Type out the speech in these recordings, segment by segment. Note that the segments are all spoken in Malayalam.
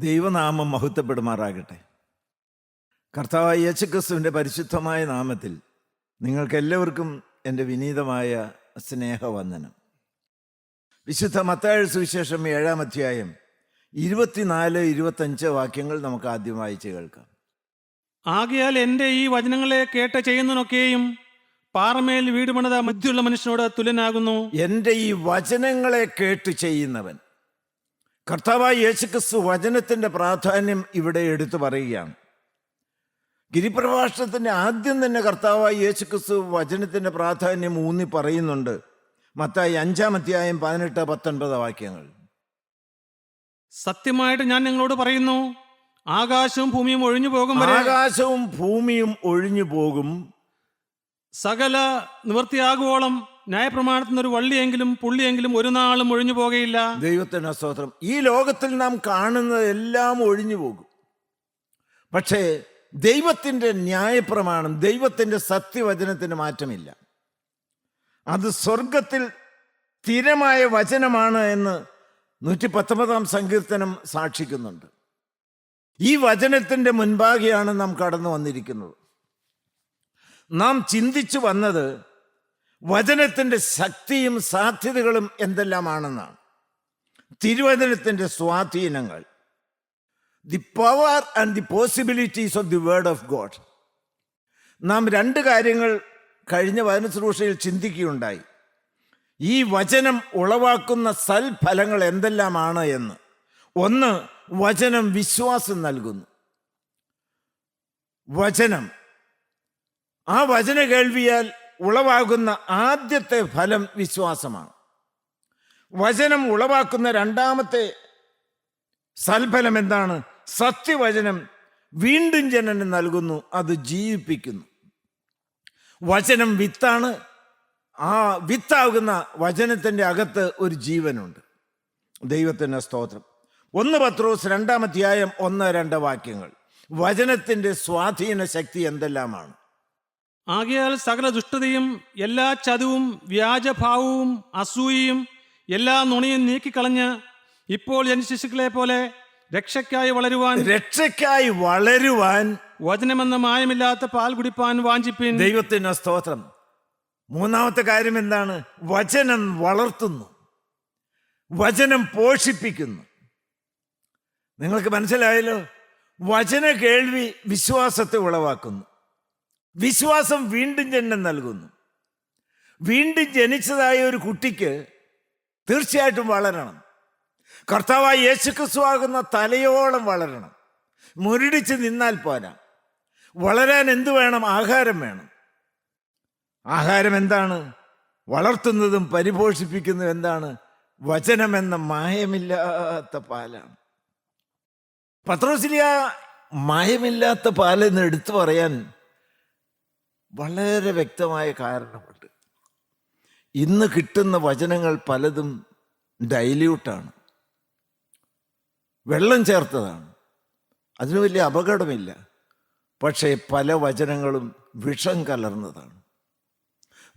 ദൈവനാമം മഹത്വപ്പെടുമാറാകട്ടെ. കർത്താവായ യേശുക്രിസ്തുവിൻ്റെ പരിശുദ്ധമായ നാമത്തിൽ നിങ്ങൾക്കെല്ലാവർക്കും എൻ്റെ വിനീതമായ സ്നേഹവന്ദനം. വിശുദ്ധ മത്തായി സുവിശേഷം 7-ാം അധ്യായം 24-25 വാക്യങ്ങൾ നമുക്ക് ആദ്യം വായിച്ച് കേൾക്കാം. ആകയാൽ എൻ്റെ ഈ വചനങ്ങളെ കേട്ട് ചെയ്യുന്നതിനൊക്കെയും പാറമേൽ വീട് പണിത ബുദ്ധിയുള്ള മനുഷ്യനോട് തുല്യനാകുന്നു. എൻ്റെ ഈ വചനങ്ങളെ കേട്ട് ചെയ്യുന്നവൻ. കർത്താവായ യേശുക്രിസ്തു വചനത്തിൻ്റെ പ്രാധാന്യം ഇവിടെ എടുത്തു പറയുകയാണ്. ഗിരിപ്രഭാഷണത്തിൻ്റെ ആദ്യം തന്നെ കർത്താവായ യേശുക്രിസ്തു വചനത്തിൻ്റെ പ്രാധാന്യം ഊന്നി പറയുന്നുണ്ട്. മത്തായി 5-ാം അധ്യായം 18-19 വാക്യങ്ങൾ. സത്യമായിട്ട് ഞാൻ നിങ്ങളോട് പറയുന്നു, ആകാശവും ഭൂമിയും ഒഴിഞ്ഞു പോകും വരെ, ആകാശവും ഭൂമിയും ഒഴിഞ്ഞു പോകും, സകല നിവൃത്തിയാകുവോളം ന്യായപ്രമാണത്തിന് ഒരു വള്ളിയെങ്കിലും പുള്ളിയെങ്കിലും ഒരു നാളും ഒഴിഞ്ഞു പോകുകയില്ല. ദൈവത്തിന് സ്തോത്രം. ഈ ലോകത്തിൽ നാം കാണുന്നത് എല്ലാം ഒഴിഞ്ഞു പോകും. പക്ഷേ ദൈവത്തിൻ്റെ ന്യായപ്രമാണം, ദൈവത്തിൻ്റെ സത്യവചനത്തിന് മാറ്റമില്ല. അത് സ്വർഗത്തിൽ സ്ഥിരമായ വചനമാണ് എന്ന് 119-ാം സങ്കീർത്തനം സാക്ഷിക്കുന്നുണ്ട്. ഈ വചനത്തിൻ്റെ മുൻപാകെയാണ് നാം കടന്നു വന്നിരിക്കുന്നത്. നാം ചിന്തിച്ചു വന്നത് വചനത്തിൻ്റെ ശക്തിയും സാധ്യതകളും എന്തെല്ലാമാണെന്നാണ്. തിരുവചനത്തിൻ്റെ സ്വാധീനങ്ങൾ, the power and the possibilities of the word of God. നാം 2 കാര്യങ്ങൾ കഴിഞ്ഞ വചന ശുശ്രൂഷയിൽ ചിന്തിക്കുകയുണ്ടായി. ഈ വചനം ഉളവാക്കുന്ന സൽഫലങ്ങൾ എന്തെല്ലാമാണ് എന്ന്. ഒന്ന്, വചനം വിശ്വാസം നൽകുന്നു. വചനം, ആ വചന കേൾവിയാൽ ഉളവാകുന്ന ആദ്യത്തെ ഫലം വിശ്വാസമാണ്. വചനം ഉളവാക്കുന്ന രണ്ടാമത്തെ സൽഫലം എന്താണ്? സത്യവചനം വീണ്ടും ജനനം നൽകുന്നു, അത് ജീവിപ്പിക്കുന്നു. വചനം വിത്താണ്. ആ വിത്താകുന്ന വചനത്തിൻ്റെ അകത്ത് ഒരു ജീവനുണ്ട്. ദൈവത്തിന് സ്തോത്രം. 1 പത്രോസ് 2-ാം അധ്യായം 1-2 വാക്യങ്ങൾ. വചനത്തിൻ്റെ സ്വാധീന ശക്തി എന്തെല്ലാമാണ്? ആകയാൽ സകല ദുഷ്ടതയും എല്ലാ ചതുവും വ്യാജഭാവവും അസൂയയും എല്ലാ നുണയും നീക്കിക്കളഞ്ഞ് ഇപ്പോൾ ജനശിശുക്കളെ പോലെ രക്ഷയ്ക്കായി വളരുവാൻ വചനമെന്ന മായമില്ലാത്ത പാൽ കുടിപ്പാൻ വാഞ്ചിപ്പിൻ. ദൈവത്തിന് സ്തോത്രം. 3-ാമത്തെ കാര്യം എന്താണ്? വചനം വളർത്തുന്നു, വചനം പോഷിപ്പിക്കുന്നു. നിങ്ങൾക്ക് മനസ്സിലായല്ലോ? വചന കേൾവി വിശ്വാസത്തെ ഉളവാക്കുന്നു. വിശ്വാസം വീണ്ടും ജനനം നൽകുന്നു. വീണ്ടും ജനിച്ചതായ ഒരു കുട്ടിക്ക് തീർച്ചയായിട്ടും വളരണം. കർത്താവായ യേശുക്രിസ്തു ആകുന്ന തലയോളം വളരണം. മുരടിച്ച് നിന്നാൽ പോരാ. വളരാൻ എന്തു വേണം? ആഹാരം വേണം. ആഹാരം എന്താണ്? വളർത്തുന്നതും പരിപോഷിപ്പിക്കുന്നതും എന്താണ്? വചനമെന്ന മായമില്ലാത്ത പാലാണ്. പത്രോസിലിയ മായമില്ലാത്ത പാലെന്ന് എടുത്തു പറയാൻ വളരെ വ്യക്തമായ കാരണമുണ്ട്. ഇന്ന് കിട്ടുന്ന വചനങ്ങൾ പലതും ഡൈല്യൂട്ടാണ്, വെള്ളം ചേർത്തതാണ്. അതിന് വലിയ അപകടമില്ല. പക്ഷേ പല വചനങ്ങളും വിഷം കലർന്നതാണ്.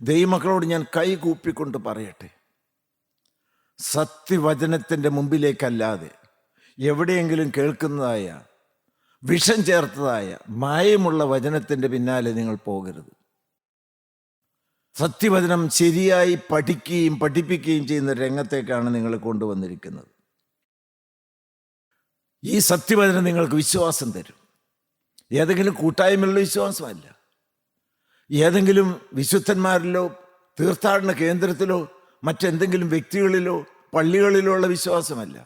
ദൈവമക്കളോട് ഞാൻ കൈകൂപ്പിക്കൊണ്ട് പറയട്ടെ, സത്യവചനത്തിൻ്റെ മുമ്പിലേക്കല്ലാതെ എവിടെയെങ്കിലും കേൾക്കുന്നതായ വിഷം ചേർത്തതായ മായമുള്ള വചനത്തിൻ്റെ പിന്നാലെ നിങ്ങൾ പോകരുത്. സത്യവചനം ശരിയായി പഠിക്കുകയും പഠിപ്പിക്കുകയും ചെയ്യുന്ന രംഗത്തേക്കാണ് നിങ്ങളെ കൊണ്ടുവന്നിരിക്കുന്നത്. ഈ സത്യവചനം നിങ്ങൾക്ക് വിശ്വാസം തരും. ഏതെങ്കിലും കൂട്ടായ്മയുള്ള വിശ്വാസമല്ല, ഏതെങ്കിലും വിശുദ്ധന്മാരിലോ തീർത്ഥാടന കേന്ദ്രത്തിലോ മറ്റെന്തെങ്കിലും വ്യക്തികളിലോ പള്ളികളിലോ ഉള്ള വിശ്വാസമല്ല.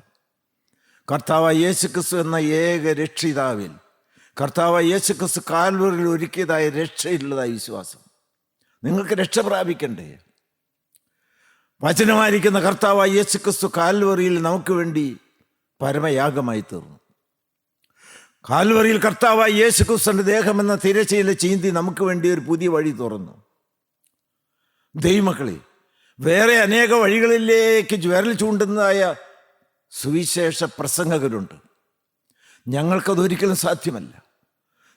കർത്താവായ യേശുക്രിസ്തു എന്ന ഏക രക്ഷിതാവിൽ, കർത്താവായ യേശുക്രിസ്തു കാൽവറിയിൽ ഒരുക്കിയതായ രക്ഷയിലുള്ളതായ വിശ്വാസം. നിങ്ങൾക്ക് രക്ഷ പ്രാപിക്കണ്ടേ? വചനമായിരിക്കുന്ന കർത്താവായ യേശുക്രിസ്തു കാൽവറിയിൽ നമുക്ക് വേണ്ടി പരമയാഗമായി തീർന്നു. കാൽവറിയിൽ കർത്താവായ യേശുക്രിസ്തുവിന്റെ ദേഹമെന്ന തിരശ്ശീല ചീന്തി നമുക്ക് വേണ്ടി ഒരു പുതിയ വഴി തുറന്നു. ദൈവമക്കളെ, വേറെ അനേക വഴികളിലേക്ക് വിരൽ ചൂണ്ടുന്നതായ സുവിശേഷ പ്രസംഗകരുണ്ട്. ഞങ്ങൾക്കതൊരിക്കലും സാധ്യമല്ല.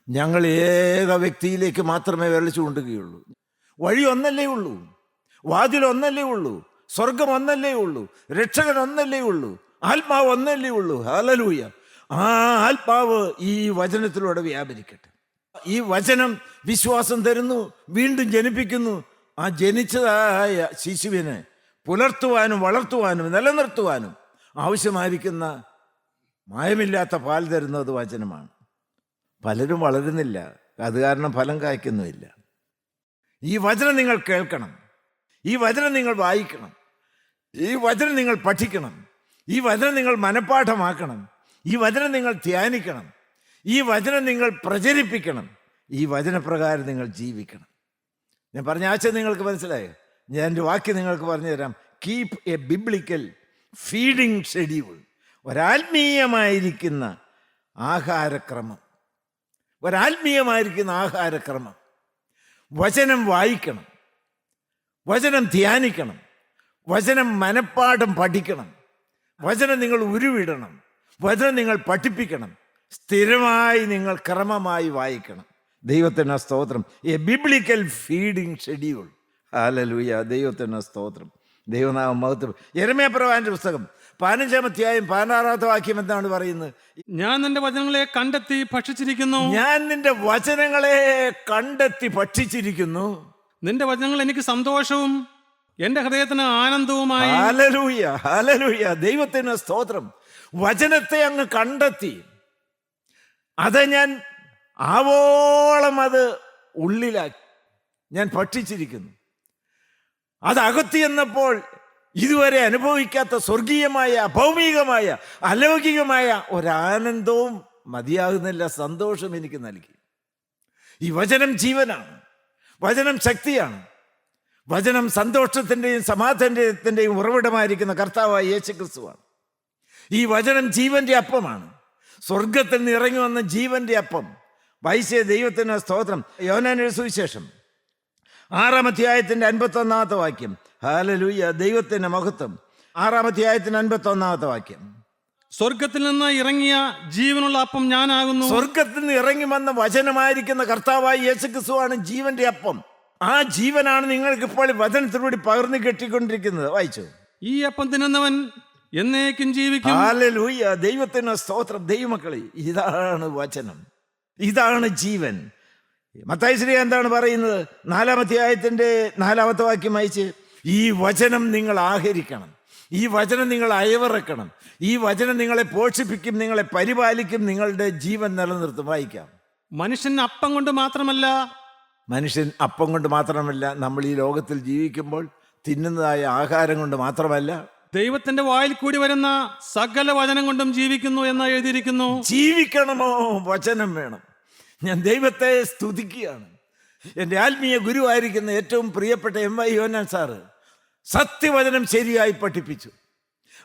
ഞങ്ങൾ ഏക വ്യക്തിയിലേക്ക് മാത്രമേ വിരൽ ചൂണ്ടുകയുള്ളൂ. വഴി ഒന്നല്ലേ ഉള്ളൂ, വാതിൽ ഒന്നല്ലേ ഉള്ളൂ, സ്വർഗം ഒന്നല്ലേ ഉള്ളൂ, രക്ഷകൻ ഒന്നല്ലേ ഉള്ളൂ, ആത്മാവ് ഒന്നല്ലേ ഉള്ളൂ. ഹല്ലേലൂയ. ആ ആത്മാവ് ഈ വചനത്തിലൂടെ വ്യാപരിക്കട്ടെ. ഈ വചനം വിശ്വാസം തരുന്നു, വീണ്ടും ജനിപ്പിക്കുന്നു. ആ ജനിച്ചതായ ശിശുവിനെ പുലർത്തുവാനും വളർത്തുവാനും നിലനിർത്തുവാനും ആവശ്യമായിരിക്കുന്ന മായമില്ലാത്ത പാൽ തരുന്നത് വചനമാണ്. പലരും വളരുന്നില്ല, അത് കാരണം ഫലം കായ്ക്കുന്നുമില്ല. ഈ വചനം നിങ്ങൾ കേൾക്കണം, ഈ വചനം നിങ്ങൾ വായിക്കണം, ഈ വചനം നിങ്ങൾ പഠിക്കണം, ഈ വചനം നിങ്ങൾ മനഃപ്പാഠമാക്കണം, ഈ വചനം നിങ്ങൾ ധ്യാനിക്കണം, ഈ വചനം നിങ്ങൾ പ്രചരിപ്പിക്കണം, ഈ വചനപ്രകാരം നിങ്ങൾ ജീവിക്കണം. ഞാൻ പറഞ്ഞ ആശയം നിങ്ങൾക്ക് മനസ്സിലായോ? ഞാൻ എൻ്റെ വാക്യം നിങ്ങൾക്ക് പറഞ്ഞു തരാം. Keep a biblical feeding schedule. ഒരാത്മീയമായിരിക്കുന്ന ആഹാരക്രമം, ഒരാത്മീയമായിരിക്കുന്ന ആഹാരക്രമം. വചനം വായിക്കണം, വചനം ധ്യാനിക്കണം, വചനം മനഃപ്പാഠം പഠിക്കണം, വചനം നിങ്ങൾ ഉരുവിടണം, വചനം നിങ്ങൾ പഠിപ്പിക്കണം, സ്ഥിരമായി നിങ്ങൾ ക്രമമായി വായിക്കണം. ദൈവത്തിന് സ്തോത്രം. A biblical feeding schedule. Hallelujah. ദൈവത്തിന് സ്തോത്രം. ദൈവനാമം മഹത്വം. യെരമ്യാപ്രവാചകന്റെ പുസ്തകം 15-ാം അധ്യായം 16-ാമത്തെ വാക്യം എന്താണ് പറയുന്നത്? ഞാൻ നിന്റെ വചനങ്ങളെ കണ്ടെത്തി ഭക്ഷിച്ചിരിക്കുന്നു. ഞാൻ നിന്റെ വചനങ്ങളെ കണ്ടെത്തി ഭക്ഷിച്ചിരിക്കുന്നു. നിന്റെ വചനങ്ങൾ എനിക്ക് സന്തോഷവും എന്റെ ഹൃദയത്തിന് ആനന്ദവുമായി. Hallelujah, hallelujah. ദൈവത്തിന് സ്തോത്രം. വചനത്തെ അങ്ങ് കണ്ടെത്തി, അത് ഞാൻ ആവോളം അത് ഉള്ളിലാക്കി, ഞാൻ ഭക്ഷിച്ചിരിക്കുന്നു. അത് അകത്ത് ചെന്നപ്പോൾ ഇതുവരെ അനുഭവിക്കാത്ത സ്വർഗീയമായ, ഭൗമികമായ, അലൗകികമായ ഒരാനന്ദവും മതിയാകുന്നില്ല സന്തോഷം എനിക്ക് നൽകി. ഈ വചനം ജീവനാണ്, വചനം ശക്തിയാണ്, വചനം സന്തോഷത്തിൻ്റെയും സമാധാനത്തിൻ്റെയും ഉറവിടമായിരിക്കുന്ന കർത്താവായ യേശുക്രിസ്തുവാണ്. ഈ വചനം ജീവന്റെ അപ്പമാണ്, സ്വർഗത്തിൽ നിന്ന് ഇറങ്ങി വന്ന ജീവന്റെ അപ്പം. വൈശ്യ ദൈവത്തിന് സ്തോത്രം. യോഹന്നാന്റെ സുവിശേഷം 6-ാം അധ്യായത്തിന്റെ 51-ാമത്തെ വാക്യം. ഹല്ലേലൂയ. ദൈവത്തിന് മഹത്വം. 6-ാം അധ്യായത്തിന് 51-ാമത്തെ വാക്യം. സ്വർഗത്തിൽ നിന്ന് ഇറങ്ങിയ ജീവനുള്ള അപ്പം ഞാനാകുന്നു. സ്വർഗത്തിൽ നിന്ന് ഇറങ്ങി വന്ന വചനമായിരിക്കുന്ന കർത്താവായ യേശുക്രിസ്തുവാണ് ജീവന്റെ അപ്പം. ആ ജീവനാണ് നിങ്ങൾക്ക് ഇപ്പോൾ വചനത്തിലൂടെ പകർന്നു കെട്ടിക്കൊണ്ടിരിക്കുന്നത്. വായിച്ചു. ഈ അപ്പം തിന്നുന്നവൻ എന്നേക്കും ജീവിക്കും. ഹല്ലേലൂയ. ദൈവത്തിന് സ്തോത്രം. ദൈവമക്കളെ, ഇതാണ് വചനം, ഇതാണ് ജീവൻ. മത്തായി ശ്രീ എന്താണ് പറയുന്നത്? 4-ാം അധ്യായത്തിന്റെ 4-ാമത്തെ വാക്യം വായിച്ച്. ഈ വചനം നിങ്ങൾ ആഹരിക്കണം, ഈ വചനം നിങ്ങൾ അയവിറക്കണം, ഈ വചനം നിങ്ങളെ പോഷിപ്പിക്കും, നിങ്ങളെ പരിപാലിക്കും, നിങ്ങളുടെ ജീവൻ നിലനിർത്തും. വായിക്കാം. മനുഷ്യൻ അപ്പം കൊണ്ട് മാത്രമല്ല, മനുഷ്യൻ അപ്പം കൊണ്ട് മാത്രമല്ല, നമ്മൾ ഈ ലോകത്തിൽ ജീവിക്കുമ്പോൾ തിന്നുന്നതായ ആഹാരം കൊണ്ട് മാത്രമല്ല, ദൈവത്തിന്റെ വായിൽ കൂടി വരുന്ന സകല വചനം കൊണ്ടും ജീവിക്കുന്നു എന്ന് എഴുതിയിരിക്കുന്നു. ജീവിക്കണമോ? വചനം വേണം. ഞാൻ ദൈവത്തെ സ്തുതിക്കുകയാണ്. എൻ്റെ ആത്മീയ ഗുരുവായിരിക്കുന്ന ഏറ്റവും പ്രിയപ്പെട്ട MY യോഹന്നാൻ സാറ് സത്യവചനം ശരിയായി പഠിപ്പിച്ചു.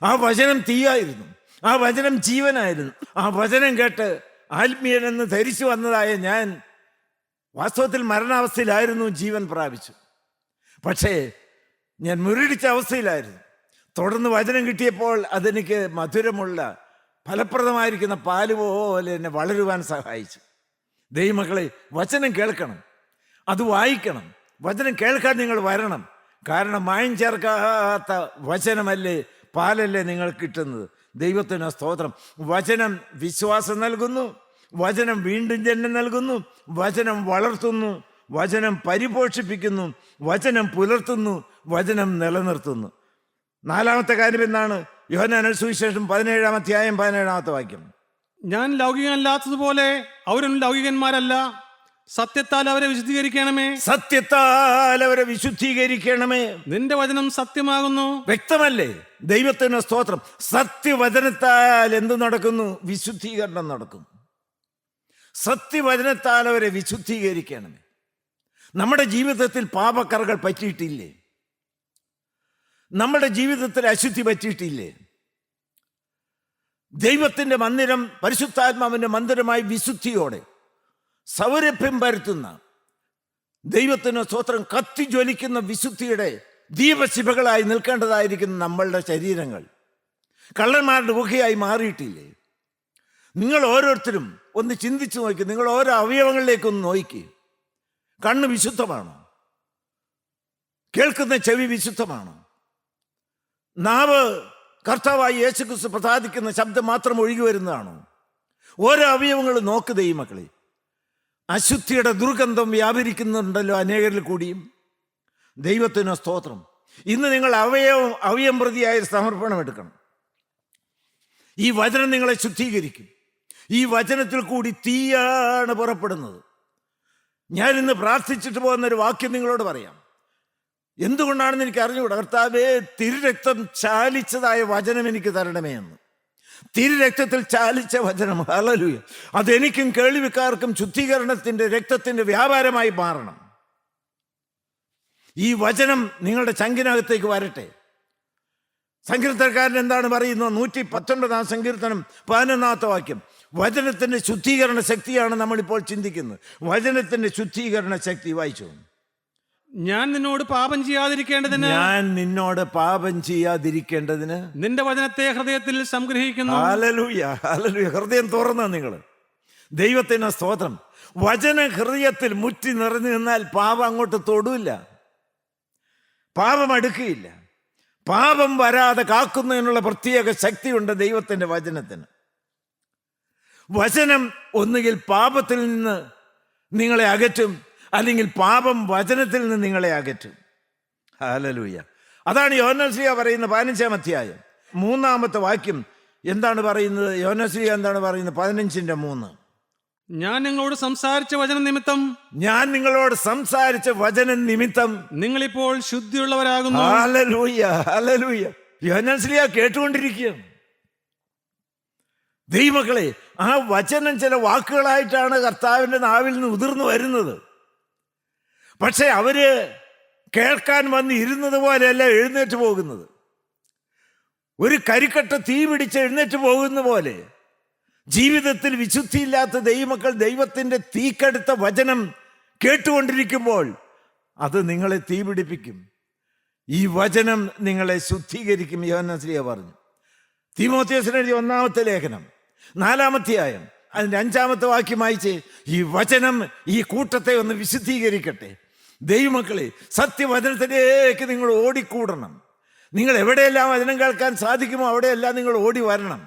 ആ വചനം തീയായിരുന്നു, ആ വചനം ജീവനായിരുന്നു. ആ വചനം കേട്ട് ആത്മീയനെന്ന് ധരിച്ചു വന്നതായ ഞാൻ വാസ്തവത്തിൽ മരണാവസ്ഥയിലായിരുന്നു, ജീവൻ പ്രാപിച്ചു. പക്ഷേ ഞാൻ മുരടിച്ച അവസ്ഥയിലായിരുന്നു. തുടർന്ന് വചനം കിട്ടിയപ്പോൾ അതെനിക്ക് മധുരമുള്ള ഫലപ്രദമായിരിക്കുന്ന പാല് പോലെ എന്നെ വളരുവാൻ സഹായിച്ചു. ദൈവമക്കളെ, വചനം കേൾക്കണം, അത് വായിക്കണം. വചനം കേൾക്കാൻ നിങ്ങൾ വരണം. കാരണം മായം ചേർക്കാത്ത വചനമല്ലേ, പാലല്ലേ നിങ്ങൾ കിട്ടുന്നത്. ദൈവത്തിന് സ്തോത്രം. വചനം വിശ്വാസം നൽകുന്നു, വചനം വീണ്ടും ജന്മം നൽകുന്നു, വചനം വളർത്തുന്നു, വചനം പരിപോഷിപ്പിക്കുന്നു, വചനം പുലർത്തുന്നു, വചനം നിലനിർത്തുന്നു. 4-ാമത്തെ കാര്യം എന്താണ്? യോഹന്നാന്റെ സുവിശേഷം 17-ാം അധ്യായം 17-ാമത്തെ വാക്യം. ഞാൻ ലൗകികനല്ലാത്തതുപോലെ അവരും ലൗകികന്മാരല്ല, സത്യത്താൽ അവരെ വിശുദ്ധീകരിക്കണമേ. സത്യത്താൽ അവരെ വിശുദ്ധീകരിക്കണമേ. നിന്റെ വചനം സത്യമാകുന്നു. വ്യക്തമല്ലേ? ദൈവത്തിന് സ്തോത്രം. സത്യവചനത്താൽ എന്ത് നടക്കുന്നു? വിശുദ്ധീകരണം നടക്കുന്നു. സത്യവചനത്താൽ അവരെ വിശുദ്ധീകരിക്കണമേ. നമ്മുടെ ജീവിതത്തിൽ പാപക്കറകൾ പറ്റിയിട്ടില്ലേ? നമ്മുടെ ജീവിതത്തിൽ അശുദ്ധി പറ്റിയിട്ടില്ലേ? ദൈവത്തിൻ്റെ മന്ദിരം പരിശുദ്ധാത്മാവിൻ്റെ മന്ദിരമായി വിശുദ്ധിയോടെ സൗരഭ്യം പരത്തുന്ന, ദൈവത്തിന് സ്തോത്രം, കത്തിജ്വലിക്കുന്ന വിശുദ്ധിയുടെ ദീപശിഖകളായി നിൽക്കേണ്ടതായിരിക്കുന്ന നമ്മളുടെ ശരീരങ്ങൾ കള്ളന്മാരുടെ ഗുഹയായി മാറിയിട്ടില്ലേ? നിങ്ങൾ ഓരോരുത്തരും ഒന്ന് ചിന്തിച്ചു നോക്കി. നിങ്ങൾ ഓരോ അവയവങ്ങളിലേക്കൊന്ന് നോക്കി. കണ്ണ് വിശുദ്ധമാണോ? കേൾക്കുന്ന ചെവി വിശുദ്ധമാണോ? നാവ് കർത്താവായി യേശുക്രിസ്തു പ്രസാദിക്കുന്ന ശബ്ദം മാത്രം ഒഴുകി വരുന്നതാണോ? ഓരോ അവയവങ്ങളും നോക്ക് ദൈവമക്കളെ. അശുദ്ധിയുടെ ദുർഗന്ധം വ്യാപരിക്കുന്നുണ്ടല്ലോ അനേകരിൽ കൂടിയും. ദൈവത്തിന് സ്തോത്രം. ഇന്ന് നിങ്ങൾ അവയം പ്രതിയായ സമർപ്പണം എടുക്കണം. ഈ വചനം നിങ്ങളെ ശുദ്ധീകരിക്കും. ഈ വചനത്തിൽ കൂടി തീയാണ് പുറപ്പെടുന്നത്. ഞാൻ ഇന്ന് പ്രാർത്ഥിച്ചിട്ട് പോകുന്നൊരു വാക്യം നിങ്ങളോട് പറയാം. എന്തുകൊണ്ടാണെന്ന് എനിക്ക് അറിഞ്ഞുകൂടാ. കർത്താവേ, തിരുരക്തം ചാലിച്ചതായ വചനം എനിക്ക് തരണമേ എന്ന്. തിരുരക്തത്തിൽ ചാലിച്ച വചനം, ഹല്ലേലൂയ, അതെനിക്കും കേൾവിക്കാർക്കും ശുദ്ധീകരണത്തിൻ്റെ രക്തത്തിൻ്റെ വ്യാപാരമായി മാറണം. ഈ വചനം നിങ്ങളുടെ ചങ്കിനകത്തേക്ക് വരട്ടെ. സങ്കീർത്തനക്കാരൻ എന്താണ് പറയുന്നത്? 119 സങ്കീർത്തനം 11 വാക്യം. വചനത്തിൻ്റെ ശുദ്ധീകരണ ശക്തിയാണ് നമ്മളിപ്പോൾ ചിന്തിക്കുന്നത്. വചനത്തിൻ്റെ ശുദ്ധീകരണ ശക്തി വായിച്ചു. ഞാൻ നിന്നോട് പാപം ചെയ്യാതിരിക്കേണ്ടതിന് നിന്റെ വചനത്തെ ഹൃദയത്തിൽ സംഗ്രഹിക്കുന്നു. Hallelujah, hallelujah. ഹൃദയം തുറന്ന നിങ്ങൾ. ദൈവത്തിന് സ്തോത്രം. വചന ഹൃദയത്തിൽ മുറ്റി നിറഞ്ഞു നിന്നാൽ പാപം അങ്ങോട്ട് തൊടൂല്ല, പാപം അടുക്കുകയില്ല. പാപം വരാതെ കാക്കുന്നതിനുള്ള പ്രത്യേക ശക്തിയുണ്ട് ദൈവത്തിൻ്റെ വചനത്തിന്. വചനം ഒന്നുകിൽ പാപത്തിൽ നിന്ന് നിങ്ങളെ അകറ്റും, അല്ലെങ്കിൽ പാപം വചനത്തിൽ നിന്ന് നിങ്ങളെ അകറ്റും. ഹല്ലേലൂയ. അതാണ് യോഹന്നാൻ ശ്ലീഹ പറയുന്ന 15 അധ്യായം 3 വാക്യം എന്താണ് പറയുന്നത്? യോഹന്നാൻ ശ്ലീഹ എന്താണ് പറയുന്നത്? 15:3. ഞാൻ നിങ്ങളോട് സംസാരിച്ച വചനം നിമിത്തം നിങ്ങളിപ്പോൾ ശുദ്ധിയുള്ളവരാകുന്നു. Hallelujah, hallelujah. യോഹന്നാൻ ശ്ലീഹ കേട്ടുകൊണ്ടിരിക്കുകയാണ്. ദൈവമക്കളെ, ആ വചനം ചില വാക്കുകളായിട്ടാണ് കർത്താവിൻ്റെ നാവിൽ നിന്ന് ഉതിർന്നു വരുന്നത്. പക്ഷെ അവര് കേൾക്കാൻ വന്ന് ഇരുന്നത് പോലെയല്ല എഴുന്നേറ്റ് പോകുന്നത്. ഒരു കരിക്കട്ട തീ പിടിച്ച് എഴുന്നേറ്റ് പോകുന്ന പോലെ ജീവിതത്തിൽ വിശുദ്ധിയില്ലാത്ത ദൈവമക്കൾ ദൈവത്തിൻ്റെ തീക്കടുത്ത വചനം കേട്ടുകൊണ്ടിരിക്കുമ്പോൾ അത് നിങ്ങളെ തീ പിടിപ്പിക്കും. ഈ വചനം നിങ്ങളെ ശുദ്ധീകരിക്കും. യോഹന്നാൻ ശ്ലീഹ പറഞ്ഞു. തീമോഥെയോസിന് എഴുതിയ 1 ലേഖനം 4 അധ്യായം അതിൻ്റെ 5 വാക്യം വായിച്ച്, ഈ വചനം ഈ കൂട്ടത്തെ ഒന്ന് വിശുദ്ധീകരിക്കട്ടെ. ദൈവമക്കളെ, സത്യവചനത്തിലേക്ക് നിങ്ങൾ ഓടിക്കൂടണം. നിങ്ങൾ എവിടെയെല്ലാം വചനം കേൾക്കാൻ സാധിക്കുമോ അവിടെയെല്ലാം നിങ്ങൾ ഓടി വരണം.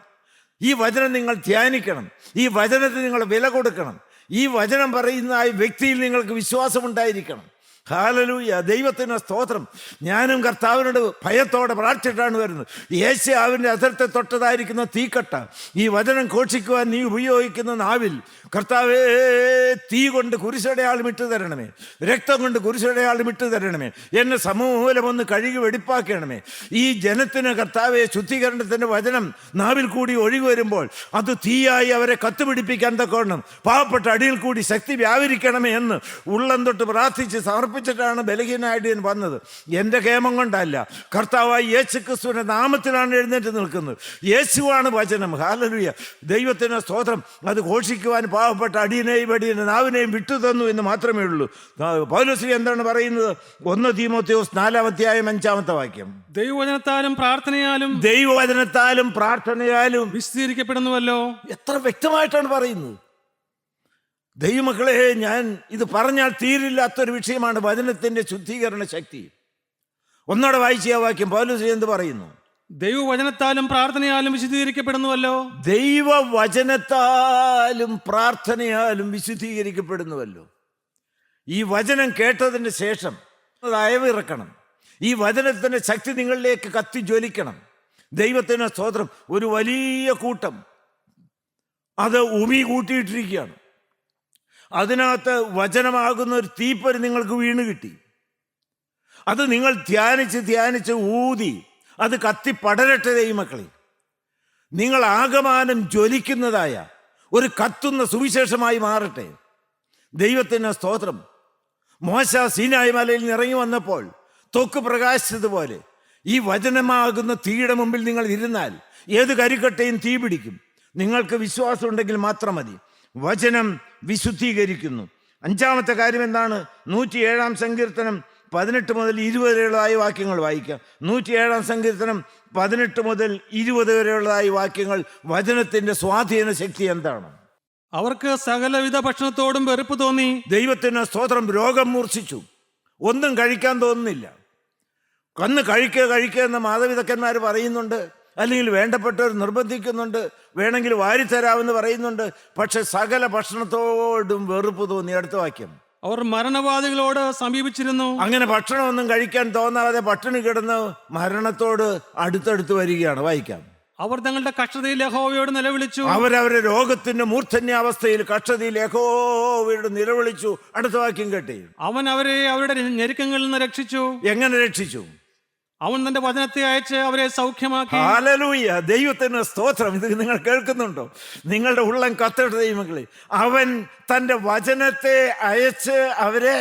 ഈ വചനം നിങ്ങൾ ധ്യാനിക്കണം. ഈ വചനത്തിന് നിങ്ങൾ വില കൊടുക്കണം. ഈ വചനം പറയുന്ന ആ വ്യക്തിയിൽ നിങ്ങൾക്ക് വിശ്വാസമുണ്ടായിരിക്കണം. ഹല്ലേലൂയ, ദൈവത്തിന് സ്തോത്രം. ഞാനും കർത്താവിനോട് ഭയത്തോടെ പ്രാർത്ഥിച്ചിട്ടാണ് വരുന്നത്. യേശുവിൻ്റെ അധരത്തെ തൊട്ടതായിരിക്കുന്ന തീക്കട്ട ഈ വചനം ഘോഷിക്കുവാൻ നീ ഉപയോഗിക്കുന്ന നാവിൽ കർത്താവേ, തീ കൊണ്ട് കുരിശടയാളം ഇട്ട് തരണമേ, രക്തം കൊണ്ട് കുരിശടയാളം ഇട്ട് തരണമേ, എന്നെ സമൂലമൊന്ന് കഴുകി വെടിപ്പാക്കണമേ. ഈ ജനത്തിന് കർത്താവെ ശുദ്ധീകരണത്തിൻ്റെ വചനം നാവിൽ കൂടി ഒഴുകി വരുമ്പോൾ അത് തീയായി അവരെ കത്തുപിടിപ്പിക്കാൻ തക്കവണ്ണം പാവപ്പെട്ട അടിയിൽ കൂടി ശക്തി വ്യാപരിക്കണമേ എന്ന് ഉള്ളം തൊട്ട് പ്രാർത്ഥിച്ച് സമർപ്പിച്ചിട്ടാണ് ബലഹീനായിട്ട് ഞാൻ വന്നത്. എൻ്റെ കേമം കൊണ്ടല്ല, കർത്താവായ യേശുക്രിസ്തുവിൻ്റെ നാമത്തിലാണ് എഴുന്നേറ്റ് നിൽക്കുന്നത്. യേശുവാണ് വചനം. ഹല്ലേലൂയ, ദൈവത്തിന് സ്തോത്രം. അത് ഘോഷിക്കുവാൻ പാവപ്പെട്ട അടിയനെയും നാവിനെയും വിട്ടു തന്നു എന്ന് മാത്രമേ ഉള്ളൂ. പൗലോസ് എന്താണ് പറയുന്നത്? 1 തീമോഥെയോസ് 4 അധ്യായം 5 വാക്യം. ദൈവവചനത്താലും പ്രാർത്ഥനയാലും വിശദീകരിക്കപ്പെടുന്നുവല്ലോ. എത്ര വ്യക്തമായിട്ടാണ് പറയുന്നത്. ദൈവമക്കളെ, ഞാൻ ഇത് പറഞ്ഞാൽ തീരില്ലാത്തൊരു വിഷയമാണ് വചനത്തിൻ്റെ ശുദ്ധീകരണ ശക്തി. ഒന്നോടെ വായിച്ച ആ വാക്യം പൗലോസ് എന്ത് പറയുന്നു? ദൈവവചനത്താലും പ്രാർത്ഥനയാലും വിശുദ്ധീകരിക്കപ്പെടുന്നുവല്ലോ. ദൈവവചനത്താലും പ്രാർത്ഥനയാലും വിശുദ്ധീകരിക്കപ്പെടുന്നുവല്ലോ. ഈ വചനം കേട്ടതിന് ശേഷം അയവിറക്കണം. ഈ വചനത്തിൻ്റെ ശക്തി നിങ്ങളിലേക്ക് കത്തി ജ്വലിക്കണം. ദൈവത്തിന് സ്തോത്രം. ഒരു വലിയ കൂട്ടം അത് ഉമി കൂട്ടിയിട്ടിരിക്കുകയാണ്. അതിനകത്ത് വചനമാകുന്ന ഒരു തീപ്പരി നിങ്ങൾക്ക് വീണ് കിട്ടി. അത് നിങ്ങൾ ധ്യാനിച്ച് ഊതി അത് കത്തി പടരട്ടെ. ദൈവമക്കളെ, നിങ്ങൾ ആകമാനം ജ്വലിക്കുന്നതായ ഒരു കത്തുന്ന സുവിശേഷമായി മാറട്ടെ. ദൈവത്തിന് സ്തോത്രം. മോശ സീനായി മലയിൽ നിന്ന് ഇറങ്ങി വന്നപ്പോൾ ത്വക്ക് പ്രകാശിച്ചതുപോലെ ഈ വചനമാകുന്ന തീയുടെ മുമ്പിൽ നിങ്ങൾ ഇരുന്നാൽ ഏത് കരിക്കട്ടയും തീ പിടിക്കും. നിങ്ങൾക്ക് വിശ്വാസം ഉണ്ടെങ്കിൽ മാത്രം മതി. വചനം വിശുദ്ധീകരിക്കുന്നു. 5 കാര്യം എന്താണ്? 107 സങ്കീർത്തനം 18 മുതൽ 20 വരെയുള്ളതായ വാക്യങ്ങൾ വായിക്കാം. 107 സങ്കീർത്തനം 18 മുതൽ 20 വരെയുള്ളതായ വാക്യങ്ങൾ. വചനത്തിന്റെ സ്വാധീന ശക്തി എന്താണ്? അവർക്ക് സകലവിധ ഭക്ഷണത്തോടും വെറുപ്പ് തോന്നി. ദൈവത്തിന് സ്തോത്രം. രോഗം മൂർച്ഛിച്ചു, ഒന്നും കഴിക്കാൻ തോന്നുന്നില്ല. കന്ന് കഴിക്കുക എന്ന് മാതാപിതാക്കന്മാർ പറയുന്നുണ്ട്. അല്ലെങ്കിൽ വേണ്ടപ്പെട്ടവർ നിർബന്ധിക്കുന്നുണ്ട്, വേണമെങ്കിൽ വാരിത്തരാമെന്ന് പറയുന്നുണ്ട്. പക്ഷെ സകല ഭക്ഷണത്തോടും വെറുപ്പ് തോന്നി. അടുത്ത വാക്യം, അവർ മരണവാദികളോട് സമീപിച്ചിരുന്നു. അങ്ങനെ ഭക്ഷണമൊന്നും കഴിക്കാൻ തോന്നാതെ പട്ടിണി കിടന്ന് മരണത്തോട് അടുത്തടുത്ത് വരികയാണ്. വായിക്കാം. അവർ തങ്ങളുടെ കഷ്ടതയിൽ യഹോവയോട് നിലവിളിച്ചു. അവരവരുടെ രോഗത്തിന്റെ മൂർധന്യാവസ്ഥയിൽ കഷ്ടതയിൽ യഹോവയോട് നിലവിളിച്ചു. അടുത്ത വാക്യം കേട്ടേ, അവൻ അവരെ അവരുടെ ഞെരുക്കങ്ങളിൽ നിന്ന് രക്ഷിച്ചു. എങ്ങനെ രക്ഷിച്ചു? അവൻ തന്റെ വചനത്തെ അയച്ച് അവരെ സൗഖ്യമാക്കി. ഹല്ലേലൂയ, ദൈവത്തിന് സ്തോത്രം. ഇത് നിങ്ങൾ കേൾക്കുന്നുണ്ടോ? നിങ്ങളുടെ ഉള്ളം കത്തട്ടെ ദൈവമക്കളെ. അവൻ തന്റെ വചനത്തെ അയച്ച് അവരെ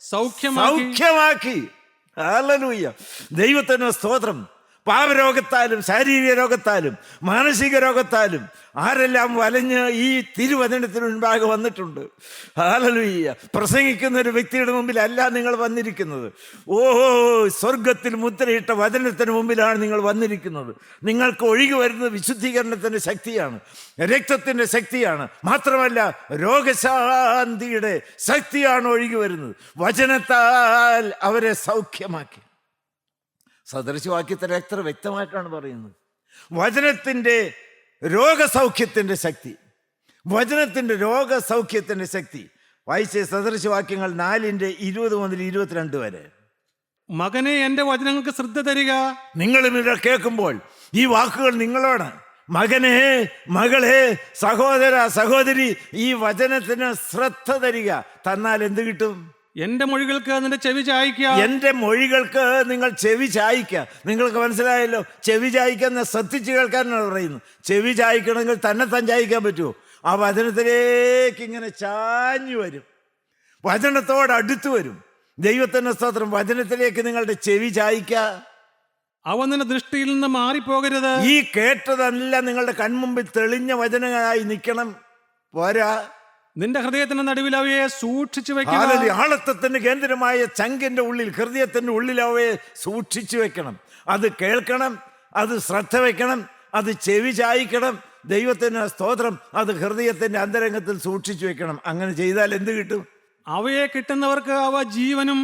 സൗഖ്യമാക്കി. ഹല്ലേലൂയ, ദൈവത്തിന് സ്തോത്രം. പാപരോഗത്താലും ശാരീരിക രോഗത്താലും മാനസിക രോഗത്താലും ആരെല്ലാം വലഞ്ഞ് ഈ തിരുവചനത്തിന് മുൻപാകെ വന്നിട്ടുണ്ട്. ഹല്ലേലൂയ, പ്രസംഗിക്കുന്ന ഒരു വ്യക്തിയുടെ മുമ്പിലല്ല നിങ്ങൾ വന്നിരിക്കുന്നത്. ഓ, സ്വർഗത്തിൽ മുദ്രയിട്ട വചനത്തിന് മുമ്പിലാണ് നിങ്ങൾ വന്നിരിക്കുന്നത്. നിങ്ങൾക്ക് ഒഴുകി വരുന്നത് വിശുദ്ധീകരണത്തിൻ്റെ ശക്തിയാണ്, രക്തത്തിൻ്റെ ശക്തിയാണ്. മാത്രമല്ല രോഗശാന്തിയുടെ ശക്തിയാണ് ഒഴുകി വരുന്നത്. വചനത്താൽ അവരെ സൗഖ്യമാക്കി. സദൃശവാക്യത്തിൽ എത്ര വ്യക്തമായിട്ടാണ് പറയുന്നത്. വചനത്തിൻ്റെ രോഗസൗഖ്യത്തിൻ്റെ ശക്തി, വചനത്തിൻ്റെ രോഗസൗഖ്യത്തിൻ്റെ ശക്തി. വായിച്ച സദൃശവാക്യങ്ങൾ 4:20 മുതൽ 22 വരെ. മകനെ, എന്റെ വചനങ്ങൾക്ക് ശ്രദ്ധ തരിക. നിങ്ങളും ഇത് കേൾക്കുമ്പോൾ ഈ വാക്കുകൾ നിങ്ങളോട്, മകനെ, മകളെ, സഹോദര, സഹോദരി, ഈ വചനത്തിന് ശ്രദ്ധ തരിക. തന്നാൽ എന്ത് കിട്ടും? എന്റെ മൊഴികൾക്ക് നിന്റെ ചെവി ചായ്ക്കുക. എന്റെ മൊഴികൾക്ക് നിങ്ങൾ ചെവി ചായ്ക്കുക. നിങ്ങൾക്ക് മനസ്സിലായല്ലോ, ചെവി ചായ്ക്കുന്ന ശ്രദ്ധിച്ച് കേൾക്കാനാണ് പറയുന്നത്. ചെവി ചായ്ക്കണമെങ്കിൽ തന്നെത്താൻ ചായ്ക്കാൻ പറ്റുമോ? ആ വചനത്തിലേക്ക് ഇങ്ങനെ ചാഞ്ഞു വരും, വചനത്തോട് അടുത്ത് വരും. ദൈവത്തിന്റെ സ്തോത്രം. വചനത്തിലേക്ക് നിങ്ങളുടെ ചെവി ചായ്ക്കുക. അവൻ നിന്റെ ദൃഷ്ടിയിൽ നിന്ന് മാറിപ്പോകരുത്. ഈ കേട്ടതല്ല നിങ്ങളുടെ കൺമുമ്പിൽ തെളിഞ്ഞ വചനങ്ങളായി നിൽക്കണം. പോരാ, നിന്റെ ഹൃദയത്തിന്റെ നടുവിൽ അവയെ സൂക്ഷിച്ചു വെക്കണം. ആളത്വത്തിന്റെ കേന്ദ്രമായ ചങ്കിന്റെ ഉള്ളിൽ, ഹൃദയത്തിന്റെ ഉള്ളിൽ അവയെ സൂക്ഷിച്ചു വെക്കണം. അത് കേൾക്കണം, അത് ശ്രദ്ധ വെക്കണം, അത് ചെവി ചായ്ക്കണം. ദൈവത്തിന് സ്തോത്രം. അത് ഹൃദയത്തിന്റെ അന്തരംഗത്തിൽ സൂക്ഷിച്ചു വെക്കണം. അങ്ങനെ ചെയ്താൽ എന്ത് കിട്ടും? അവയെ കിട്ടുന്നവർക്ക് അവ ജീവനും,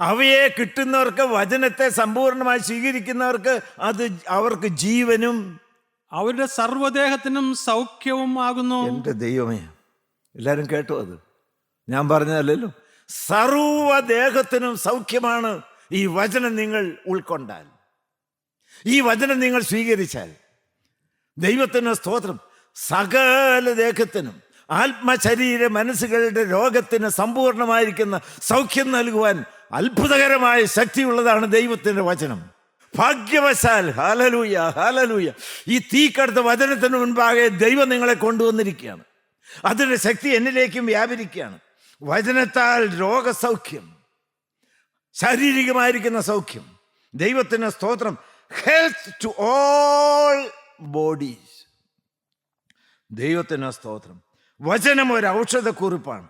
അവയെ കിട്ടുന്നവർക്ക്, വചനത്തെ സമ്പൂർണമായി സ്വീകരിക്കുന്നവർക്ക് അത് അവർക്ക് ജീവനും അവരുടെ സർവ്വദേഹത്തിനും സൗഖ്യവും ആകുന്നു. എൻ്റെ ദൈവമേ, എല്ലാവരും കേട്ടോ? അത് ഞാൻ പറഞ്ഞതല്ലല്ലോ. സർവ്വദേഹത്തിനും സൗഖ്യമാണ് ഈ വചനം നിങ്ങൾ ഉൾക്കൊണ്ടാൽ, ഈ വചനം നിങ്ങൾ സ്വീകരിച്ചാൽ. ദൈവത്തിന് സ്തോത്രം. സകല ദേഹത്തിനും ആത്മശരീര മനസ്സുകളുടെ രോഗത്തിന് സമ്പൂർണമായിരിക്കുന്ന സൗഖ്യം നൽകുവാൻ അത്ഭുതകരമായ ശക്തിയുള്ളതാണ് ദൈവത്തിൻ്റെ വചനം. ഭാഗ്യവശാൽ, ഹല്ലേലൂയ, ഹല്ലേലൂയ, ഈ തീക്കടുത്ത വചനത്തിന് മുൻപാകെ ദൈവം നിങ്ങളെ കൊണ്ടുവന്നിരിക്കുകയാണ്. അതിൻ്റെ ശക്തി എന്നിലേക്കും വ്യാപരിക്കുകയാണ്. വചനത്താൽ രോഗസൗഖ്യം, ശാരീരികമായിരിക്കുന്ന സൗഖ്യം. ദൈവത്തിന് സ്തോത്രം. Health to all bodies. ദൈവത്തിന് സ്തോത്രം. വചനം ഒരു ഔഷധക്കുറിപ്പാണ്.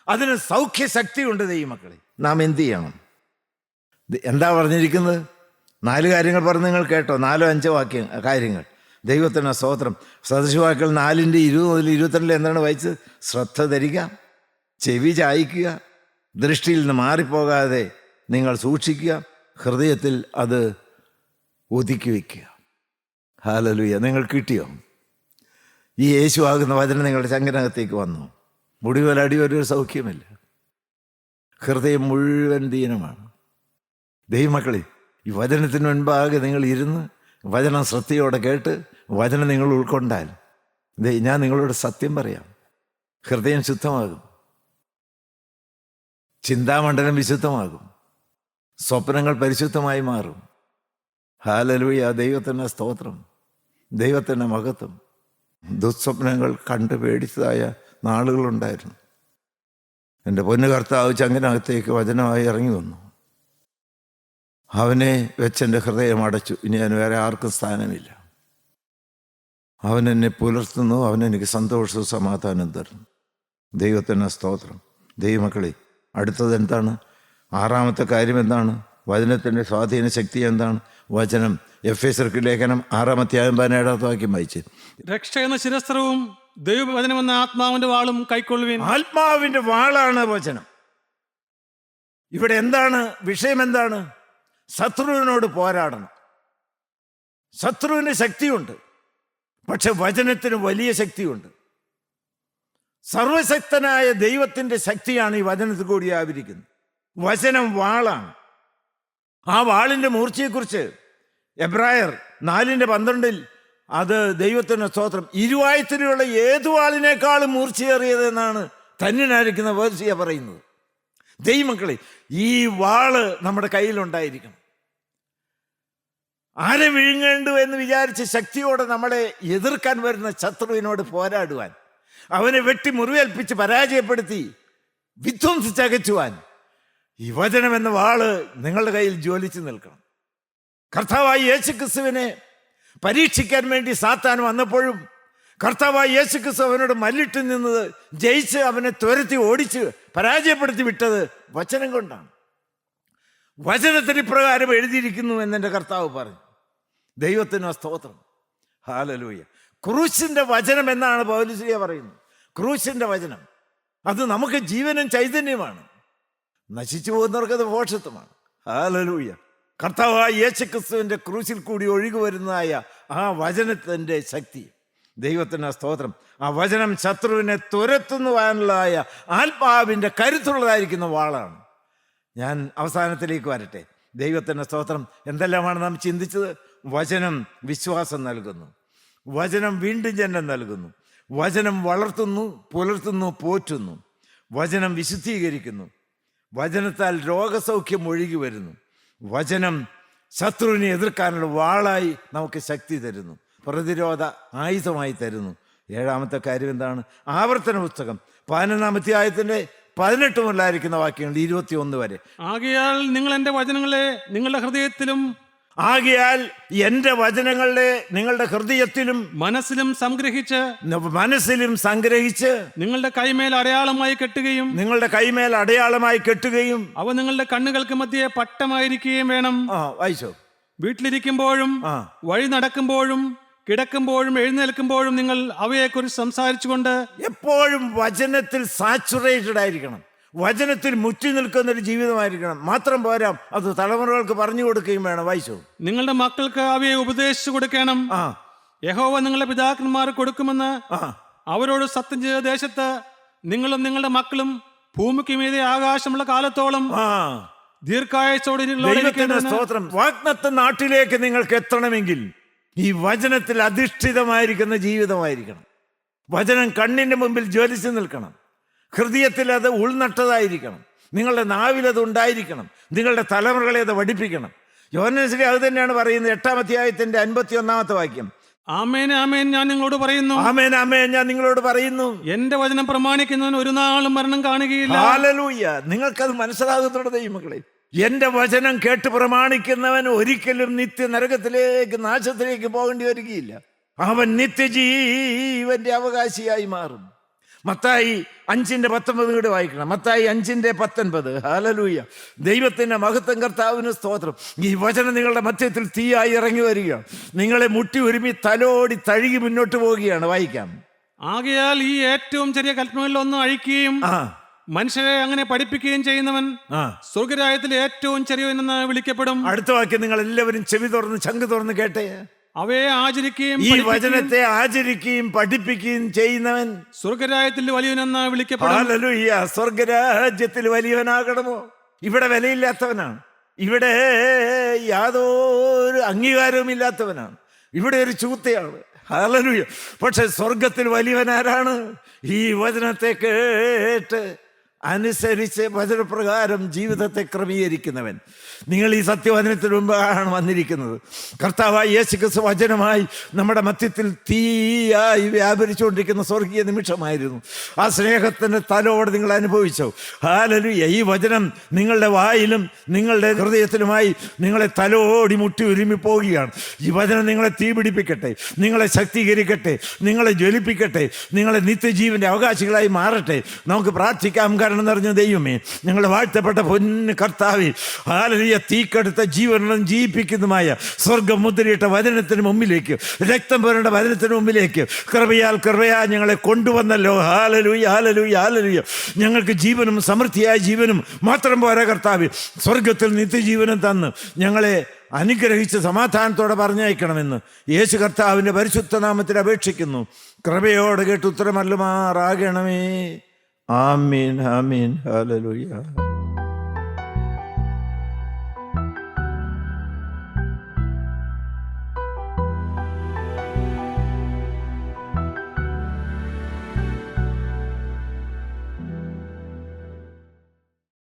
അതിന് സൗഖ്യശക്തിയുണ്ട്. ദൈവമക്കളെ, നാം എന്ത് ചെയ്യണം? എന്താ പറഞ്ഞിരിക്കുന്നത്? 4 കാര്യങ്ങൾ പറഞ്ഞ് നിങ്ങൾ കേട്ടോ? 4-5 കാര്യങ്ങൾ. ദൈവത്തിന് സ്തോത്രം. സദൃശവാക്യങ്ങൾ 4:20 മുതൽ 22 എന്താണ് വായിച്ചത്? ശ്രദ്ധ തരിക, ചെവി ചായ്ക്കുക, ദൃഷ്ടിയിൽ നിന്ന് മാറിപ്പോകാതെ നിങ്ങൾ സൂക്ഷിക്കുക, ഹൃദയത്തിൽ അത് ഒതുക്കി വയ്ക്കുക. ഹല്ലേലൂയ. നിങ്ങൾ കിട്ടിയോ? ഈ യേശു ആകുന്ന വചനം നിങ്ങളുടെ ചങ്കനകത്തേക്ക് വന്നു. മുടിവൽ അടിവരെ ഒരു സൗഖ്യമില്ല. ഹൃദയം മുഴുവൻ ദീനമാണ്. ദൈവമക്കളെ, ഈ വചനത്തിന് മുൻപാകെ നിങ്ങൾ ഇരുന്ന് വചനം ശ്രദ്ധയോടെ കേട്ട് വചനം നിങ്ങൾ ഉൾക്കൊണ്ടാൽ, ഞാൻ നിങ്ങളോട് സത്യം പറയാം, ഹൃദയം ശുദ്ധമാകും, ചിന്താമണ്ഡലം വിശുദ്ധമാകും, സ്വപ്നങ്ങൾ പരിശുദ്ധമായി മാറും. ഹല്ലേലൂയ. ദൈവത്തിൻ്റെ സ്തോത്രം, ദൈവത്തിൻ്റെ മഹത്വം. ദുസ്വപ്നങ്ങൾ കണ്ട് പേടിച്ചതായ നാളുകളുണ്ടായിരുന്നു. എൻ്റെ പൊന്നു കർത്താവ് ചങ്കനകത്തേക്ക് വചനമായി ഇറങ്ങി വന്നു. അവനെ വെച്ചെൻ്റെ ഹൃദയം അടച്ചു. ഇനി ഞാൻ വേറെ ആർക്കും സ്ഥാനമില്ല. അവൻ എന്നെ പുലർത്തുന്നു, അവൻ എനിക്ക് സന്തോഷവും സമാധാനം തരുന്നു. ദൈവത്തിന് സ്തോത്രം. ദൈവമക്കളെ, അടുത്തത് എന്താണ്? 6ാമത്തെ കാര്യം എന്താണ്? വചനത്തിൻ്റെ സ്വാധീന ശക്തി എന്താണ്? വചനം. എഫേസ്യർക്ക് ലേഖനം 6-17 വായിച്ച്, രക്ഷ എന്ന ശിരസ്ത്രവും ദൈവവചനമെന്ന ആത്മാവിന്റെ വാളും കൈക്കൊള്ളുവിൻ. ആത്മാവിന്റെ വാളാണ് വചനം. ഇവിടെ എന്താണ് വിഷയം? എന്താണ്? ശത്രുവിനോട് പോരാടണം. ശത്രുവിന് ശക്തിയുണ്ട്, പക്ഷെ വചനത്തിന് വലിയ ശക്തിയുണ്ട്. സർവശക്തനായ ദൈവത്തിൻ്റെ ശക്തിയാണ് ഈ വചനത്തിൽ കൂടി ആവിരിക്കുന്നത്. വചനം വാളാണ്. ആ വാളിൻ്റെ മൂർച്ചയെക്കുറിച്ച് എബ്രായർ 4:12 അത് ദൈവത്തിന് സ്തോത്രം, ഇരുവായത്തിലുള്ള ഏതു വാളിനേക്കാളും മൂർച്ചയേറിയതെന്നാണ് ധന്യനായിരിക്കുന്ന വേർസിയ പറയുന്നത്. ദൈവമക്കളെ, ഈ വാള് നമ്മുടെ കയ്യിലുണ്ടായിരിക്കണം. ആരെ വിഴുങ്ങേണ്ടു എന്ന് വിചാരിച്ച് ശക്തിയോടെ നമ്മളെ എതിർക്കാൻ വരുന്ന ശത്രുവിനോട് പോരാടുവാൻ, അവനെ വെട്ടി മുറിവേൽപ്പിച്ച് പരാജയപ്പെടുത്തി വിധ്വംസിച്ചകറ്റുവാൻ ഈ വചനം എന്ന വാള് നിങ്ങളുടെ കയ്യിൽ ജ്വലിച്ചു നിൽക്കണം. കർത്താവായ യേശുക്രിസ്തുവിനെ പരീക്ഷിക്കാൻ വേണ്ടി സാത്താൻ വന്നപ്പോഴും കർത്താവായ യേശുക്രിസ്തു അവനോട് മല്ലിട്ട് നിന്നത്, ജയിച്ച് അവനെ തുരത്തി ഓടിച്ച് പരാജയപ്പെടുത്തി വിട്ടത് വചനം കൊണ്ടാണ്. വചനത്തിന് ഇപ്രകാരം എഴുതിയിരിക്കുന്നു എന്നെൻ്റെ കർത്താവ് പറഞ്ഞു. ദൈവത്തിന് സ്തോത്രം, ഹല്ലേലൂയ. ക്രൂശിൻ്റെ വചനം എന്നാണ് പൗലോസ് പറയുന്നത്. ക്രൂശിൻ്റെ വചനം അത് നമുക്ക് ജീവനും ചൈതന്യമാണ്. നശിച്ചു പോകുന്നവർക്ക് അത് ഭോഷത്വമാണ്. ഹല്ലേലൂയ. കർത്താവായ യേശുക്രിസ്തുവിൻ്റെ ക്രൂശിൽ കൂടി ഒഴുകി വരുന്നതായ ആ വചനത്തിൻ്റെ ശക്തി, ദൈവത്തിന് സ്തോത്രം. ആ വചനം ശത്രുവിനെ തുരത്തുവാനുള്ളതായ ആത്മാവിൻ്റെ കരുത്തുള്ളതായിരിക്കുന്ന വാളാണ്. ഞാൻ അവസാനത്തിലേക്ക് വരട്ടെ. ദൈവത്തിന് സ്തോത്രം. എന്തെല്ലാമാണ് നാം ചിന്തിച്ചത്? വചനം വിശ്വാസം നൽകുന്നു, വചനം വീണ്ടും ജന്മം നൽകുന്നു, വചനം വളർത്തുന്നു, പുലർത്തുന്നു, പോറ്റുന്നു, വചനം വിശുദ്ധീകരിക്കുന്നു, വചനത്താൽ രോഗസൗഖ്യം ഒഴുകി വരുന്നു, വചനം ശത്രുവിനെ എതിർക്കാനുള്ള വാളായി നമുക്ക് ശക്തി തരുന്നു, പ്രതിരോധ ആയുധമായി തരുന്നു. 7ാമത്തെ കാര്യം എന്താണ്? ആവർത്തന പുസ്തകം 11-ാം അധ്യായത്തിൻ്റെ 18 മുതലായിരിക്കുന്ന വാക്യങ്ങൾ 21 വരെ. ആകയാൽ നിങ്ങൾ എൻ്റെ വചനങ്ങളെ നിങ്ങളുടെ ഹൃദയത്തിലും ആകയാൽ എൻ്റെ വചനങ്ങളെ നിങ്ങളുടെ ഹൃദയത്തിലും മനസ്സിലും സംഗ്രഹിച്ച് നിങ്ങളുടെ കൈമേൽ അടയാളമായി കെട്ടുകയും അവ നിങ്ങളുടെ കണ്ണുകൾക്ക് മധ്യേ പട്ടമായിരിക്കുകയും വേണം. വായിച്ചോ. വീട്ടിലിരിക്കുമ്പോഴും വഴി നടക്കുമ്പോഴും കിടക്കുമ്പോഴും എഴുന്നേൽക്കുമ്പോഴും നിങ്ങൾ അവയെക്കുറിച്ച് സംസാരിച്ചുകൊണ്ട് എപ്പോഴും വചനത്തിൽ സാച്ചുറേറ്റഡ് ആയിരിക്കണം, വചനത്തിൽ മുറ്റി നിൽക്കുന്നൊരു ജീവിതമായിരിക്കണം. മാത്രം പോരാ, അത് തലമുറകൾക്ക് പറഞ്ഞു കൊടുക്കുകയും വേണം. വായിച്ചു. നിങ്ങളുടെ മക്കൾക്ക് അവയെ ഉപദേശിച്ചു കൊടുക്കണം. യഹോവ നിങ്ങളുടെ പിതാക്കന്മാർ കൊടുക്കുമെന്ന് അവരോട് സത്യം ചെയ്ത ദേശത്ത് നിങ്ങളും നിങ്ങളുടെ മക്കളും ഭൂമിക്ക് മീതെ ആകാശമുള്ള കാലത്തോളം ദീർഘായുസ്സോടെ സ്തോത്രം. വാഗ്ദത്ത നാട്ടിലേക്ക് നിങ്ങൾക്ക് എത്തണമെങ്കിൽ ഈ വചനത്തിൽ അധിഷ്ഠിതമായിരിക്കുന്ന ജീവിതമായിരിക്കണം. വചനം കണ്ണിന്റെ മുമ്പിൽ ജ്വലിച്ചു നിൽക്കണം, ഹൃദയത്തിൽ അത് ഉൾനട്ടതായിരിക്കണം, നിങ്ങളുടെ നാവിൽ അത് ഉണ്ടായിരിക്കണം, നിങ്ങളുടെ തലമുറകളെ അത് പഠിപ്പിക്കണം. യോഹന്നാൻ അത് തന്നെയാണ് പറയുന്നത്. 8-ാം അധ്യായത്തിന്റെ 51-ാമത്തെ വാക്യം. ആമേൻ ആമേൻ ഞാൻ നിങ്ങളോട് പറയുന്നു, ആമേൻ ആമേൻ ഞാൻ നിങ്ങളോട് പറയുന്നു, എന്റെ വചനം പ്രമാണിക്കുന്നവൻ ഒരു നാളും മരണം കാണുകയില്ല. ഹല്ലേലൂയ. നിങ്ങൾക്കത് മനസ്സിലാകുന്നുണ്ടോ ദൈവമക്കളെ? എന്റെ വചനം കേട്ട് പ്രമാണിക്കുന്നവൻ ഒരിക്കലും നിത്യനരകത്തിലേക്ക്, നാശത്തിലേക്ക് പോകേണ്ടി വരികയില്ല. അവൻ നിത്യജീവന്റെ അവകാശിയായി മാറും. മത്തായി 5:19 കൂടെ വായിക്കണം. മത്തായി 5:19. ഹല്ലേലൂയ. ദൈവത്തിന്റെ മഹത്വം, കർത്താവിന് സ്തോത്രം. ഈ വചനം നിങ്ങളുടെ മധ്യത്തിൽ തീയായി ഇറങ്ങി വരികയാണ്, നിങ്ങളെ മുട്ടി ഒരുമി തലോടി തഴുകി മുന്നോട്ട് പോവുകയാണ്. വായിക്കാം. ആകയാൽ ഈ ഏറ്റവും ചെറിയ കൽപ്പനകളിലൊന്നും അഴിക്കുകയും മനുഷ്യരെ അങ്ങനെ പഠിപ്പിക്കുകയും ചെയ്യുന്നവൻ സ്വർഗരാജ്യത്തിൽ ഏറ്റവും ചെറിയവനെന്ന് വിളിക്കപ്പെടും. അടുത്ത വാക്യം നിങ്ങൾ എല്ലാവരും ചെവി തുറന്ന് ചങ്ക് തുറന്ന് കേട്ടേ. അവയെ ആചരിക്കുകയും ഈ വചനത്തെ ആചരിക്കുകയും പഠിപ്പിക്കുകയും ചെയ്യുന്നവൻ സ്വർഗരാജ്യത്തിൽ വലിയവനെന്ന് വിളിക്കപ്പെടും. ഹല്ലേലൂയ. സ്വർഗരാജ്യത്തിൽ വലിയവനാകണമോ? ഇവിടെ വിലയില്ലാത്തവനാണ്, ഇവിടെ യാതൊരു അംഗീകാരവും ഇല്ലാത്തവനാണ്, ഇവിടെ ഒരു ചൂത്തയാണ്. ഹല്ലേലൂയ. പക്ഷെ സ്വർഗത്തിൽ വലിയവനാരാണ്? ഈ വചനത്തെ കേട്ട് അനുസരിച്ച് വചനപ്രകാരം ജീവിതത്തെ ക്രമീകരിക്കുന്നവൻ. നിങ്ങൾ ഈ സത്യവചനത്തിന് മുമ്പാണ് വന്നിരിക്കുന്നത്. കർത്താവായ യേശുക്രിസ്തു വചനമായി നമ്മുടെ മധ്യത്തിൽ തീയായി വ്യാപരിച്ചുകൊണ്ടിരിക്കുന്ന സ്വർഗീയ നിമിഷമായിരുന്നു. ആ സ്നേഹത്തിൻ്റെ തലോടെ നിങ്ങൾ അനുഭവിച്ചോ? ഹല്ലേലൂയ. ഈ വചനം നിങ്ങളുടെ വായിലും നിങ്ങളുടെ ഹൃദയത്തിലുമായി നിങ്ങളെ തലോടി മുട്ടി ഒരുമി പോവുകയാണ്. ഈ വചനം നിങ്ങളെ തീപിടിപ്പിക്കട്ടെ, നിങ്ങളെ ശക്തീകരിക്കട്ടെ, നിങ്ങളെ ജ്വലിപ്പിക്കട്ടെ, നിങ്ങളെ നിത്യജീവന്റെ അവകാശികളായി മാറട്ടെ. നമുക്ക് പ്രാർത്ഥിക്കാം. കാരണം നിറഞ്ഞ ദൈവമേ, ഞങ്ങളുടെ വാഴ്ത്തപ്പെട്ട പൊന്ന് കർത്താവേ, ഹല്ലേലൂയ, തീക്കടുത്ത ജീവനും ജീവിപ്പിക്കുന്നതുമായ സ്വർഗം മുദ്രയിട്ട വചനത്തിന് മുമ്പിലേക്ക്, രക്തം പുരണ്ട വചനത്തിന് മുമ്പിലേക്ക് കൃപയാൽ ഞങ്ങളെ കൊണ്ടുവന്നല്ലോ. Hallelujah, hallelujah, hallelujah. ഞങ്ങൾക്ക് ജീവനും സമൃദ്ധിയായ ജീവനും മാത്രം പോരാ കർത്താവേ, സ്വർഗത്തിൽ നിത്യജീവനും തന്ന് ഞങ്ങളെ അനുഗ്രഹിച്ച് സമാധാനത്തോടെ പറഞ്ഞയക്കണമെന്ന് യേശു കർത്താവിൻ്റെ പരിശുദ്ധ നാമത്തിൽ അപേക്ഷിക്കുന്നു. കൃപയോടെ കേട്ട് ഉത്തരമല്ലുമാറാകണമേ. ആമീൻ ആമീൻ ഹല്ലേലൂയ.